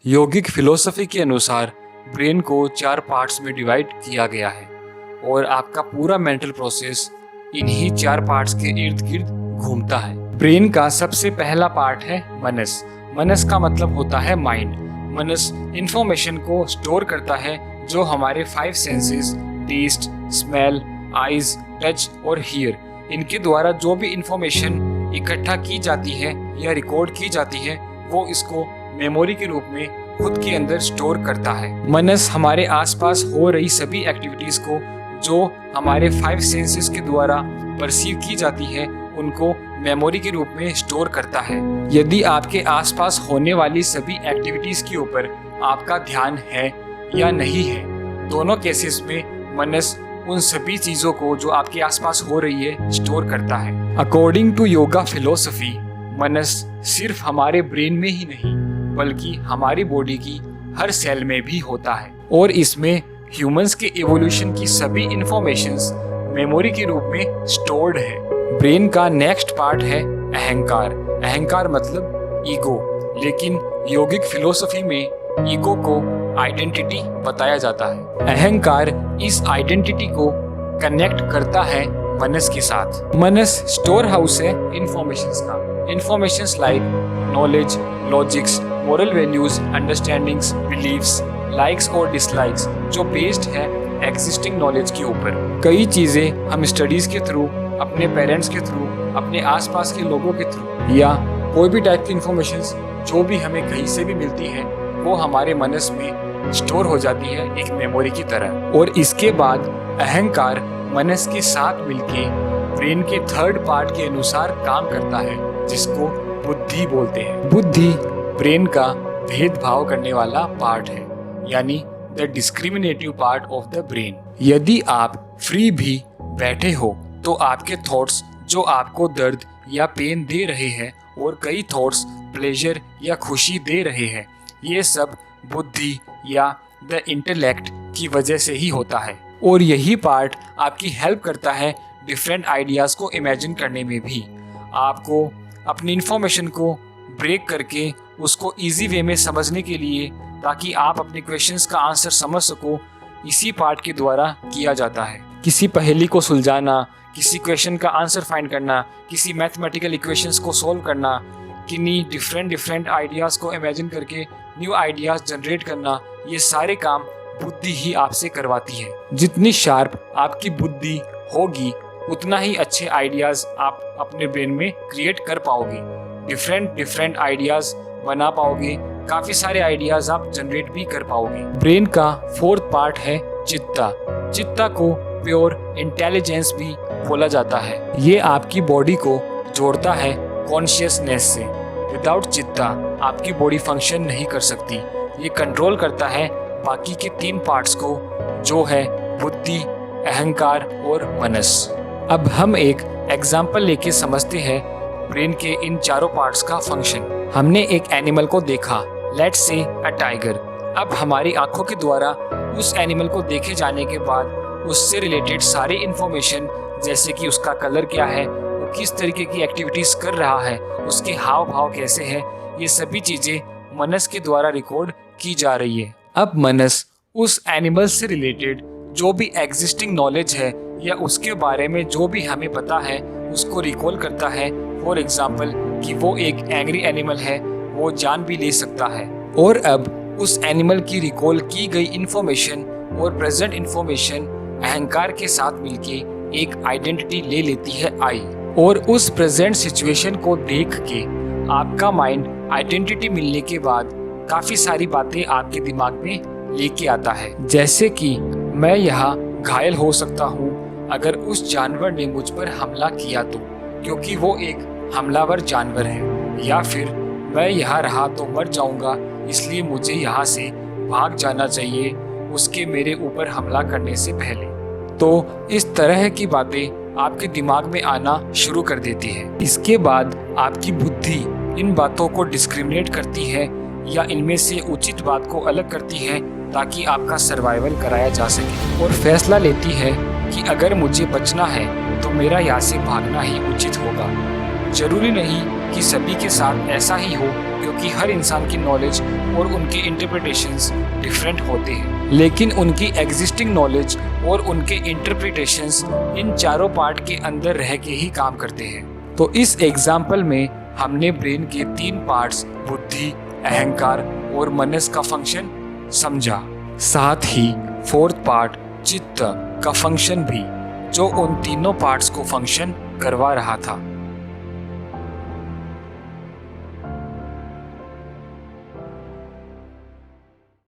यौगिक फिलॉसफी के अनुसार ब्रेन को 4 पार्ट्स में डिवाइड किया गया है और आपका पूरा मेंटल प्रोसेस इन्हीं 4 पार्ट्स के इर्द गिर्द घूमता है। ब्रेन का सबसे पहला पार्ट है मनस। मनस का मतलब होता है माइंड। मनस इंफॉर्मेशन को स्टोर करता है जो हमारे 5 senses taste, smell, eyes, touch और हियर, इनके द्वारा जो भी इंफॉर्मेशन इकट्ठा की जाती है या रिकॉर्ड की जाती है वो इसको मेमोरी के रूप में खुद के अंदर स्टोर करता है। मनस हमारे आसपास हो रही सभी एक्टिविटीज को जो हमारे 5 सेंसेस के द्वारा परसीव की जाती है उनको मेमोरी के रूप में स्टोर करता है। यदि आपके आसपास होने वाली सभी एक्टिविटीज के ऊपर आपका ध्यान है या नहीं है, दोनों केसेस में मनस उन सभी चीजों को जो आपके आसपास हो रही है स्टोर करता है। अकॉर्डिंग टू योगा फिलॉसफी, मनस सिर्फ हमारे ब्रेन में ही नहीं बल्कि हमारी बॉडी की हर सेल में भी होता है और इसमें ह्यूमंस के एवोल्यूशन की सभी इंफॉर्मेशंस मेमोरी के रूप में स्टोर्ड है। ब्रेन का नेक्स्ट पार्ट है अहंकार। अहंकार मतलब ईगो, लेकिन यौगिक फिलॉसफी में ईगो को आइडेंटिटी बताया जाता है। अहंकार इस आइडेंटिटी को कनेक्ट करता है मनस के साथ। मनस स्टोर हाउस है इंफॉर्मेशंस का। Informations like knowledge, logics, moral values, understandings, believes, likes और डिसलाइक्स जो बेस्ड है एग्जिस्टिंग नॉलेज के ऊपर। कई चीजें हम स्टडीज के थ्रू, अपने पेरेंट्स के थ्रू, अपने आसपास के लोगों के थ्रू या कोई भी टाइप की इंफॉर्मेशंस जो भी हमें कहीं से भी मिलती है वो हमारे मनस में स्टोर हो जाती है एक मेमोरी की तरह। और इसके बाद अहंकार मनस के साथ मिलके ब्रेन के थर्ड पार्ट के अनुसार काम करता है जिसको बुद्धि बोलते हैं। बुद्धि ब्रेन का भेदभाव करने वाला पार्ट है, यानी the discriminative part of the brain. यदि आप फ्री भी बैठे हो तो आपके थॉट्स जो आपको दर्द या पेन दे रहे हैं और कई थॉट्स प्लेजर या खुशी दे रहे हैं, ये सब बुद्धि या द इंटेलेक्ट की वजह से ही होता है। और यही पार्ट आपकी हेल्प करता है डिफरेंट आइडियाज़ को इमेजिन करने में भी। आपको अपनी इंफॉर्मेशन को ब्रेक करके उसको इजी वे में समझने के लिए, ताकि आप अपने क्वेश्चंस का आंसर समझ सको, इसी पार्ट के द्वारा किया जाता है। किसी पहेली को सुलझाना, किसी क्वेश्चन का आंसर फाइंड करना, किसी मैथमेटिकल इक्वेशंस को सॉल्व करना, किन्हीं डिफरेंट आइडियाज़ को इमेजिन करके न्यू आइडियाज़ जनरेट करना, ये सारे काम बुद्धि ही आपसे करवाती है। जितनी शार्प आपकी बुद्धि होगी उतना ही अच्छे आइडियाज़ आप अपने ब्रेन में क्रिएट कर पाओगे, डिफरेंट आइडियाज़ बना पाओगे, काफ़ी सारे आइडियाज़ आप जनरेट भी कर पाओगे। ब्रेन का फोर्थ पार्ट है चित्ता। चित्ता को प्योर इंटेलिजेंस भी बोला जाता है। ये आपकी बॉडी को जोड़ता है कॉन्शियसनेस से। विदाउट चित्ता आपकी बॉडी फंक्शन नहीं कर सकती। ये कंट्रोल करता है बाकी के 3 पार्ट्स को, जो है बुद्धि, अहंकार और मनस। अब हम एक एग्जाम्पल लेके समझते हैं ब्रेन के इन चारों पार्ट्स का फंक्शन। हमने एक एनिमल को देखा, लेट्स से अ टाइगर। अब हमारी आंखों के द्वारा उस एनिमल को देखे जाने के बाद उससे रिलेटेड सारी इंफॉर्मेशन, जैसे कि उसका कलर क्या है, वो किस तरीके की एक्टिविटीज कर रहा है, उसके हाव भाव कैसे हैं, ये सभी चीजें मनस के द्वारा रिकॉर्ड की जा रही है। अब मनस उस एनिमल से रिलेटेड जो भी एग्जिस्टिंग नॉलेज है या उसके बारे में जो भी हमें पता है उसको रिकॉल करता है। फॉर एग्जाम्पल कि वो एक एंग्री एनिमल है, वो जान भी ले सकता है। और अब उस एनिमल की रिकॉल की गई इंफॉर्मेशन और प्रेजेंट इंफॉर्मेशन अहंकार के साथ मिलके एक आइडेंटिटी ले लेती है आई। और उस प्रेजेंट सिचुएशन को देख के आपका माइंड आइडेंटिटी मिलने के बाद काफी सारी बातें आपके दिमाग में लेके आता है, जैसे कि मैं यहाँ घायल हो सकता हूँ अगर उस जानवर ने मुझ पर हमला किया तो, क्योंकि वो एक हमलावर जानवर है, या फिर मैं यहाँ रहा तो मर जाऊंगा इसलिए मुझे यहाँ से भाग जाना चाहिए उसके मेरे ऊपर हमला करने से पहले। तो इस तरह की बातें आपके दिमाग में आना शुरू कर देती है। इसके बाद आपकी बुद्धि इन बातों को डिस्क्रिमिनेट करती है या इनमें से उचित बात को अलग करती है ताकि आपका सर्वाइवल कराया जा सके, और फैसला लेती है कि अगर मुझे बचना है तो मेरा यहाँ से भागना ही उचित होगा। जरूरी नहीं कि सभी के साथ ऐसा ही हो, क्योंकि हर इंसान की नॉलेज और उनके इंटरप्रिटेशंस डिफरेंट होते हैं, लेकिन उनकी एग्जिस्टिंग नॉलेज और उनके इंटरप्रिटेशंस इन चारों पार्ट के अंदर रह के ही काम करते हैं। तो इस एग्जाम्पल में हमने ब्रेन के 3 पार्ट्स बुद्धि, अहंकार और मनस का फंक्शन समझा, साथ ही 4th पार्ट चित्त का फंक्शन भी, जो उन तीनों पार्ट्स को फंक्शन करवा रहा था।